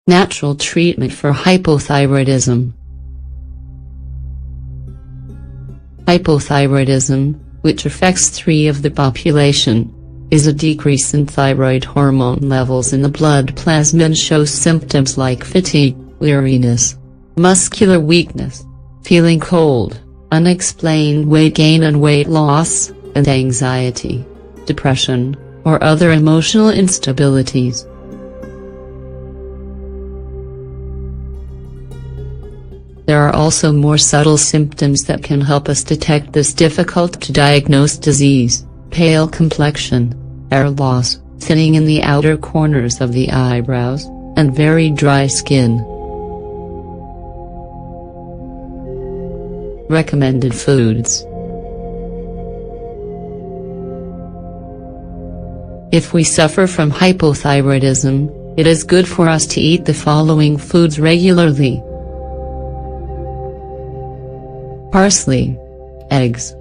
Natural treatment for hypothyroidism. Hypothyroidism, which affects 3% of the population, is a decrease in thyroid hormone levels in the blood plasma and shows symptoms like fatigue, weariness, muscular weakness, feeling cold, unexplained weight gain and weight loss, and anxiety, depression, or other emotional instabilities. There are also more subtle symptoms that can help us detect this difficult-to-diagnose disease: pale complexion, hair loss, thinning in the outer corners of the eyebrows, and very dry skin. Recommended foods. If we suffer from hypothyroidism, it is good for us to eat the following foods regularly: parsley, eggs,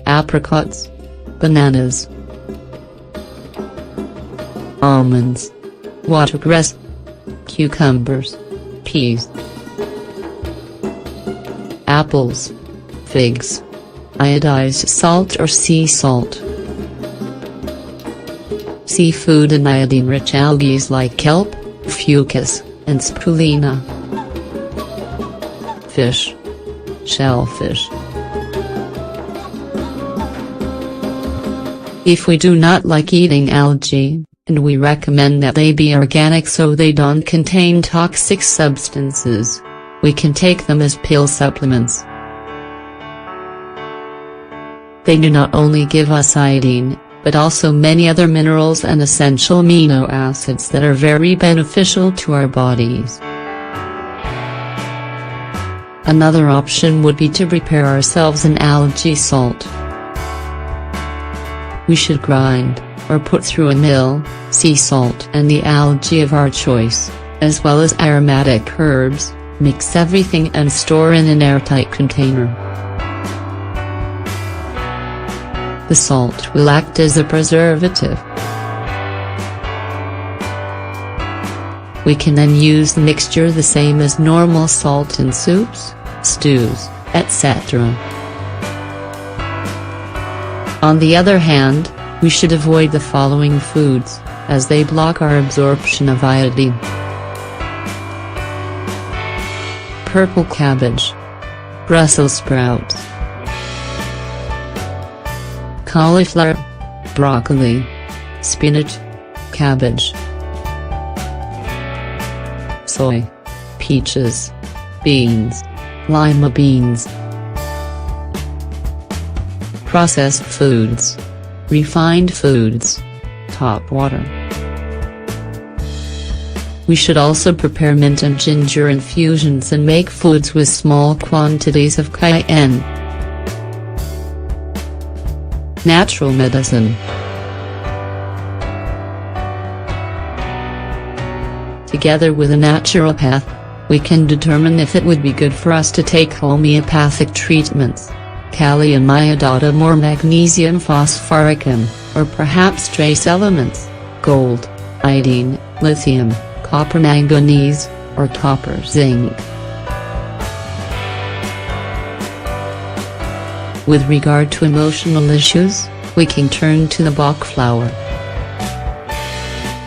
apricots, bananas, almonds, watercress, cucumbers, peas, apples, figs, iodized salt or sea salt, seafood and iodine-rich algae like kelp, fucus, and spirulina, fish, shellfish. If we do not like eating algae, and we recommend that they be organic so they don't contain toxic substances, we can take them as pill supplements. They do not only give us iodine, but also many other minerals and essential amino acids that are very beneficial to our bodies. Another option would be to prepare ourselves an algae salt. We should grind, or put through a mill, sea salt and the algae of our choice, as well as aromatic herbs, mix everything and store in an airtight container. The salt will act as a preservative. We can then use the mixture the same as normal salt in soups, stews, etc. On the other hand, we should avoid the following foods, as they block our absorption of iodine: purple cabbage, Brussels sprouts, cauliflower, broccoli, spinach, cabbage, soy, peaches, beans, lima beans. Processed foods, refined foods, top water. We should also prepare mint and ginger infusions and make foods with small quantities of cayenne. Natural medicine. Together with a naturopath, we can determine if it would be good for us to take homeopathic treatments, kalium iodide or magnesium phosphoricum, or perhaps trace elements, gold, iodine, lithium, copper manganese, or copper zinc. With regard to emotional issues, we can turn to the Bach flower.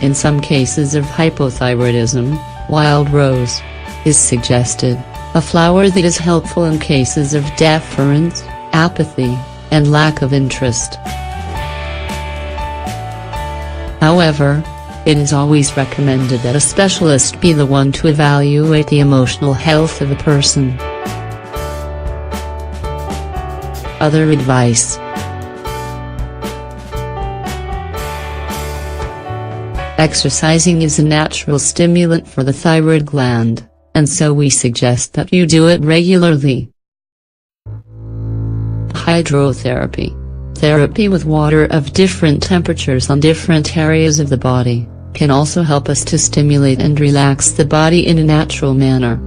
In some cases of hypothyroidism, wild rose is suggested, a flower that is helpful in cases of deference, apathy, and lack of interest. However, it is always recommended that a specialist be the one to evaluate the emotional health of a person. Other advice. Exercising is a natural stimulant for the thyroid gland, and so we suggest that you do it regularly. Hydrotherapy. Therapy with water of different temperatures on different areas of the body, can also help us to stimulate and relax the body in a natural manner.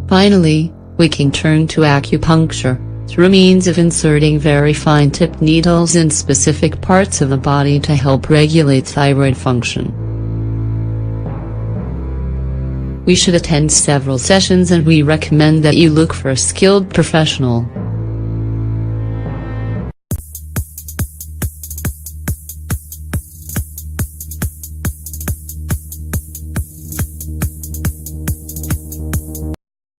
Finally, we can turn to acupuncture, through means of inserting very fine tipped needles in specific parts of the body to help regulate thyroid function. We should attend several sessions and we recommend that you look for a skilled professional.